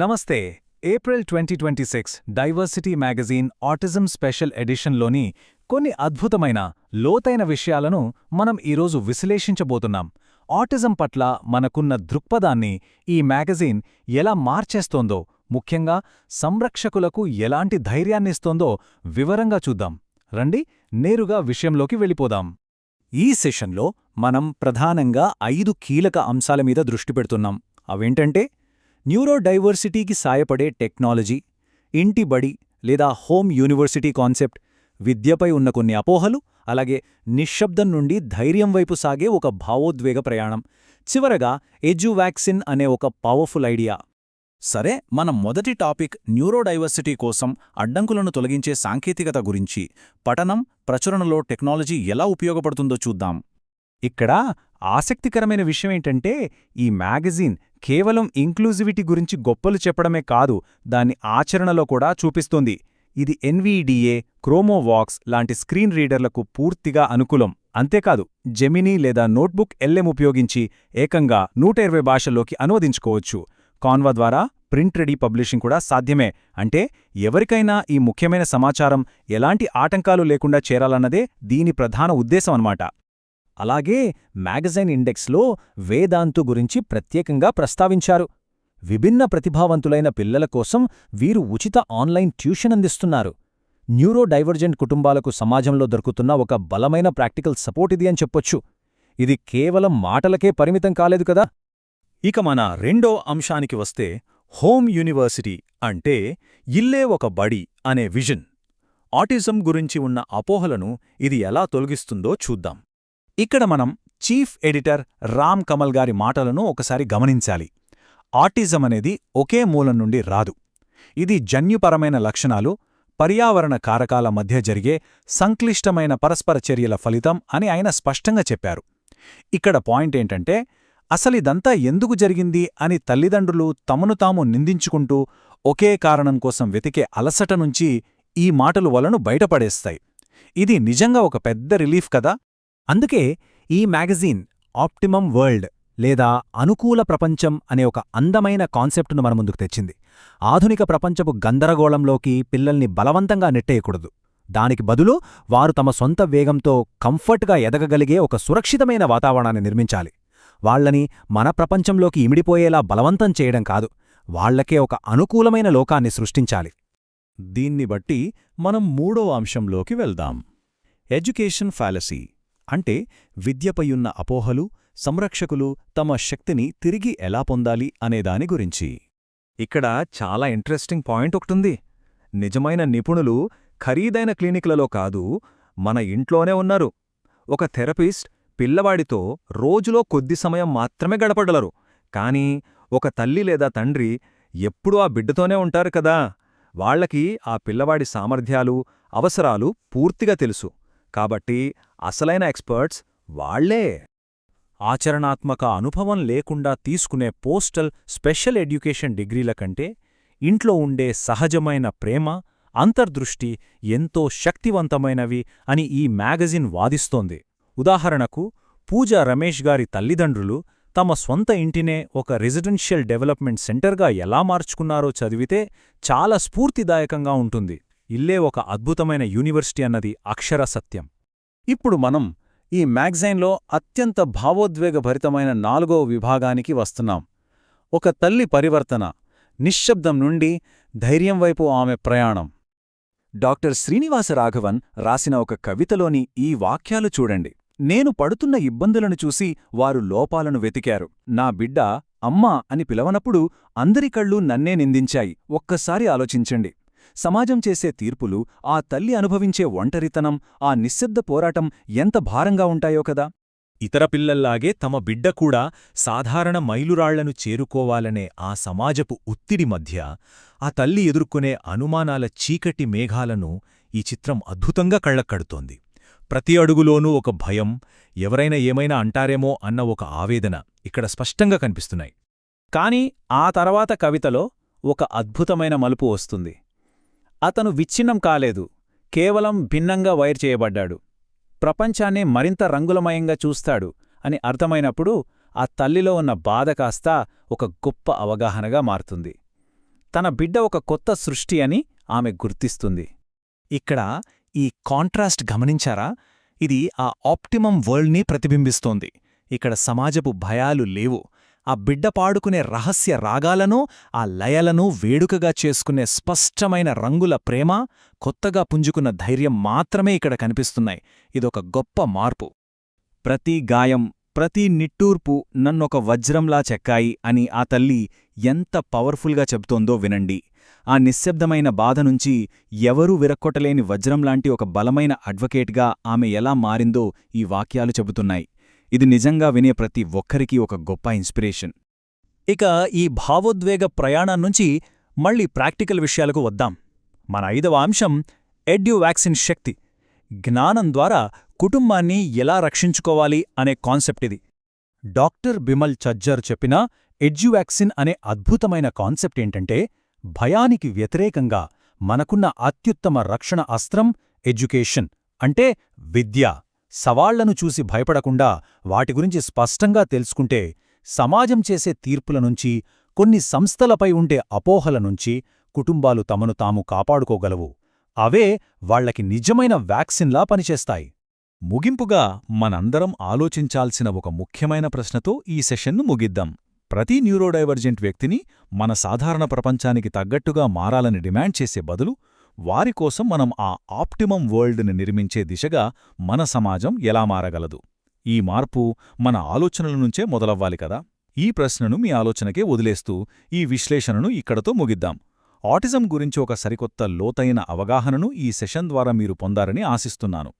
నమస్తే. April 2026 diversity magazine autism special ఎడిషన్లోని కొన్ని అద్భుతమైన, లోతైన విషయాలను మనం ఈరోజు విశ్లేషించబోతున్నాం. ఆటిజం పట్ల మనకున్న దృక్పథాన్ని ఈ మ్యాగజైన్ ఎలా మార్చేస్తోందో, ముఖ్యంగా సంరక్షకులకు ఎలాంటి ధైర్యాన్నిస్తోందో వివరంగా చూద్దాం. రండి, నేరుగా విషయంలోకి వెళ్ళిపోదాం. ఈ సెషన్లో మనం ప్రధానంగా 5 కీలక అంశాల మీద దృష్టి పెడుతున్నాం. అవేంటంటే న్యూరోడైవర్సిటీకి సాయపడే టెక్నాలజీ, ఇంటి బడి లేదా హోమ్ యూనివర్సిటీ కాన్సెప్ట్, విద్యపై ఉన్న కొన్ని అపోహలు, అలాగే నిశ్శబ్దం నుండి ధైర్యం వైపు సాగే ఒక భావోద్వేగ ప్రయాణం, చివరగా ఎడ్యువాక్సిన్ అనే ఒక పవర్ఫుల్ ఐడియా. సరే, మన మొదటి టాపిక్ న్యూరోడైవర్సిటీ కోసం అడ్డంకులను తొలగించే సాంకేతికత గురించి, పఠనం, ప్రచురణలో టెక్నాలజీ ఎలా ఉపయోగపడుతుందో చూద్దాం. ఇక్కడ ఆసక్తికరమైన విషయమేంటంటే, ఈ మ్యాగజైన్ కేవలం ఇంక్లూజివిటీ గురించి గొప్పలు చెప్పడమే కాదు, దాన్ని ఆచరణలో కూడా చూపిస్తోంది. ఇది ఎన్వీడీఏ, క్రోమోవాక్స్ లాంటి స్క్రీన్ రీడర్లకు పూర్తిగా అనుకూలం. అంతేకాదు, జెమినీ లేదా నోట్బుక్ ఎల్ఎం ఉపయోగించి ఏకంగా 120 భాషల్లోకి అనువదించుకోవచ్చు. కాన్వా ద్వారా ప్రింట్ రెడీ పబ్లిషింగ్ కూడా సాధ్యమే. అంటే ఎవరికైనా ఈ ముఖ్యమైన సమాచారం ఎలాంటి ఆటంకాలు లేకుండా చేరాలన్నదే దీని ప్రధాన ఉద్దేశం అన్నమాట. అలాగే మ్యాగజైన్ ఇండెక్స్లో వేదాంతు గురించి ప్రత్యేకంగా ప్రస్తావించారు. విభిన్న ప్రతిభావంతులైన పిల్లల కోసం వీరు ఉచిత ఆన్లైన్ ట్యూషన్ అందిస్తున్నారు. న్యూరోడైవర్జెంట్ కుటుంబాలకు సమాజంలో దొరుకుతున్న ఒక బలమైన ప్రాక్టికల్ సపోర్ట్ ఇది అని చెప్పొచ్చు. ఇది కేవలం మాటలకే పరిమితం కాలేదు కదా. ఇక మన రెండో అంశానికి వస్తే, హోమ్ యూనివర్సిటీ అంటే ఇల్లే ఒక బడి అనే విజన్. ఆటిజం గురించి ఉన్న అపోహలను ఇది ఎలా తొలగిస్తుందో చూద్దాం. ఇక్కడ మనం చీఫ్ ఎడిటర్ రామ్ కమల్ గారి మాటలను ఒకసారి గమనించాలి. ఆటిజం అనేది ఒకే మూలం నుండి రాదు. ఇది జన్యుపరమైన లక్షణాలు, పర్యావరణ కారకాల మధ్య జరిగే సంక్లిష్టమైన పరస్పర చర్యల ఫలితం అని ఆయన స్పష్టంగా చెప్పారు. ఇక్కడ పాయింటేంటంటే, అసలిదంతా ఎందుకు జరిగింది అని తల్లిదండ్రులు తమను తాము నిందించుకుంటూ ఒకే కారణం కోసం వెతికే అలసట నుంచి ఈ మాటలు వలను బయటపడేస్తాయి. ఇది నిజంగా ఒక పెద్ద రిలీఫ్ కదా. అందుకే ఈ మ్యాగజైన్ ఆప్టిమమ్ వరల్డ్ లేదా అనుకూల ప్రపంచం అనే ఒక అందమైన కాన్సెప్టును మన ముందుకు తెచ్చింది. ఆధునిక ప్రపంచపు గందరగోళంలోకి పిల్లల్ని బలవంతంగా నెట్టేయకూడదు. దానికి బదులు వారు తమ సొంత వేగంతో కంఫర్ట్గా ఎదగగలిగే ఒక సురక్షితమైన వాతావరణాన్ని నిర్మించాలి. వాళ్లని మన ప్రపంచంలోకి ఇమిడిపోయేలా బలవంతం చేయడం కాదు, వాళ్లకే ఒక అనుకూలమైన లోకాన్ని సృష్టించాలి. దీన్ని బట్టి మనం మూడో అంశంలోకి వెళ్దాం. ఎడ్యుకేషన్ ఫాలసీ అంటే విద్యపైయున్న అపోహలు, సంరక్షకులు తమ శక్తిని తిరిగి ఎలా పొందాలి అనేదాని గురించి. ఇక్కడ చాలా ఇంట్రెస్టింగ్ పాయింట్ ఒకటుంది. నిజమైన నిపుణులు ఖరీదైన క్లినిక్లలో కాదు, మన ఇంట్లోనే ఉన్నారు. ఒక థెరపిస్ట్ పిల్లవాడితో రోజులో కొద్ది సమయం మాత్రమే గడపగలరు. కానీ ఒక తల్లి లేదా తండ్రి ఎప్పుడూ ఆ బిడ్డతోనే ఉంటారు కదా. వాళ్లకి ఆ పిల్లవాడి సామర్థ్యాలు, అవసరాలు పూర్తిగా తెలుసు. కాబట్టి అసలైన ఎక్స్పర్ట్స్ వాళ్లే. ఆచరణాత్మక అనుభవం లేకుండా తీసుకునే పోస్టల్ స్పెషల్ ఎడ్యుకేషన్ డిగ్రీల కంటే ఇంట్లో ఉండే సహజమైన ప్రేమ, అంతర్దృష్టి ఎంతో శక్తివంతమైనవి అని ఈ మ్యాగజిన్ వాదిస్తోంది. ఉదాహరణకు, పూజా రమేష్ గారి తల్లిదండ్రులు తమ సొంత ఇంటినే ఒక రెసిడెన్షియల్ డెవలప్మెంట్ సెంటర్గా ఎలా మార్చుకున్నారో చదివితే చాలా స్ఫూర్తిదాయకంగా ఉంటుంది. ఇల్లే ఒక అద్భుతమైన యూనివర్సిటీ అన్నది అక్షర సత్యం. ఇప్పుడు మనం ఈ మ్యాగజైన్లో అత్యంత భావోద్వేగభరితమైన 4వ విభాగానికి వస్తున్నాం. ఒక తల్లి పరివర్తన, నిశ్శబ్దం నుండి ధైర్యం వైపు ఆమె ప్రయాణం. డాక్టర్ శ్రీనివాస రాఘవన్ రాసిన ఒక కవితలోని ఈ వాక్యాలు చూడండి. నేను పడుతున్న ఇబ్బందులను చూసి వారు లోపాలను వెతికారు. నా బిడ్డ అమ్మా అని పిలవనప్పుడు అందరి కళ్ళు నన్నే నిందించాయి. ఒక్కసారి ఆలోచించండి. సమాజం చేసే తీర్పులు, ఆ తల్లి అనుభవించే ఒంటరితనం, ఆ నిశ్శబ్ద పోరాటం ఎంత భారంగా ఉంటాయో కదా. ఇతర పిల్లల్లాగే తమ బిడ్డ కూడా సాధారణ మైలురాళ్లను చేరుకోవాలనే ఆ సమాజపు ఒత్తిడి మధ్య ఆ తల్లి ఎదుర్కొనే అనుమానాల చీకటి మేఘాలను ఈ చిత్రం అద్భుతంగా కళ్లక్కడుతోంది. ప్రతి అడుగులోనూ ఒక భయం, ఎవరైనా ఏమైనా అంటారేమో అన్న ఒక ఆవేదన ఇక్కడ స్పష్టంగా కనిపిస్తున్నాయి. కాని ఆ తర్వాత కవితలో ఒక అద్భుతమైన మలుపు వస్తుంది. అతను విచ్ఛిన్నం కాలేదు, కేవలం భిన్నంగా వైర్ చేయబడ్డాడు. ప్రపంచాన్ని మరింత రంగులమయంగా చూస్తాడు అని అర్థమైనప్పుడు ఆ తల్లిలో ఉన్న బాధ కాస్త ఒక గొప్ప అవగాహనగా మారుతుంది. తన బిడ్డ ఒక కొత్త సృష్టి అని ఆమె గుర్తిస్తుంది. ఇక్కడ ఈ కాంట్రాస్ట్ గమనించారా? ఇది ఆ ఆప్టిమం వరల్డ్ని ప్రతిబింబిస్తోంది. ఇక్కడ సమాజపు భయాలు లేవు. ఆ బిడ్డ పాడుకునే రహస్య రాగాలను, ఆ లయలను వేడుకగా చేసుకునే స్పష్టమైన రంగుల ప్రేమ, కొత్తగా పుంజుకున్న ధైర్యం మాత్రమే ఇక్కడ కనిపిస్తున్నాయి. ఇదొక గొప్ప మార్పు. ప్రతి గాయం, ప్రతి నిట్టూర్పు నన్నొక వజ్రంలా చెక్కాయి అని ఆ తల్లి ఎంత పవర్ఫుల్గా చెబుతోందో వినండి. ఆ నిశ్శబ్దమైన బాధ నుంచి ఎవరూ విరక్కొట్టలేని వజ్రంలాంటి ఒక బలమైన అడ్వకేట్గా ఆమె ఎలా మారిందో ఈ వాక్యాలు చెబుతున్నాయి. ఇది నిజంగా వినే ప్రతి ఒక్కరికీ ఒక గొప్ప ఇన్స్పిరేషన్. ఇక ఈ భావోద్వేగ ప్రయాణాన్నుంచి మళ్ళీ ప్రాక్టికల్ విషయాలకు వద్దాం. మన 5వ అంశం ఎడ్యువాక్సిన్ శక్తి. జ్ఞానం ద్వారా కుటుంబాన్ని ఎలా రక్షించుకోవాలి అనే కాన్సెప్ట్ ఇది. డాక్టర్ బిమల్ చజ్జర్ చెప్పిన ఎడ్యువాక్సిన్ అనే అద్భుతమైన కాన్సెప్ట్ ఏంటంటే, భయానికి వ్యతిరేకంగా మనకున్న అత్యుత్తమ రక్షణ అస్త్రం ఎడ్యుకేషన్, అంటే విద్య. సవాళ్లను చూసి భయపడకుండా వాటి గురించి స్పష్టంగా తెలుసుకుంటే సమాజం చేసే తీర్పుల నుంచి, కొన్ని సంస్థలపై ఉండే అపోహల నుంచి కుటుంబాలు తమను తాము కాపాడుకోగలవు. అవే వాళ్లకి నిజమైన వ్యాక్సిన్లా పనిచేస్తాయి. ముగింపుగా మనందరం ఆలోచించాల్సిన ఒక ముఖ్యమైన ప్రశ్నతో ఈ సెషన్ను ముగిద్దాం. ప్రతి న్యూరోడైవర్జెంట్ వ్యక్తిని మన సాధారణ ప్రపంచానికి తగ్గట్టుగా మారాలని డిమాండ్ చేసే బదులు, వారికోసం మనం ఆ ఆప్టిమం వరల్డ్ని నిర్మించే దిశగా మన సమాజం ఎలా మారగలదు? ఈ మార్పు మన ఆలోచనల నుంచే మొదలవ్వాలి కదా. ఈ ప్రశ్నను మీ ఆలోచనకే వదిలేస్తూ ఈ విశ్లేషణను ఇక్కడతో ముగిద్దాం. ఆటిజం గురించి ఒక సరికొత్త లోతైన అవగాహనను ఈ సెషన్ ద్వారా మీరు పొందారని ఆశిస్తున్నాను.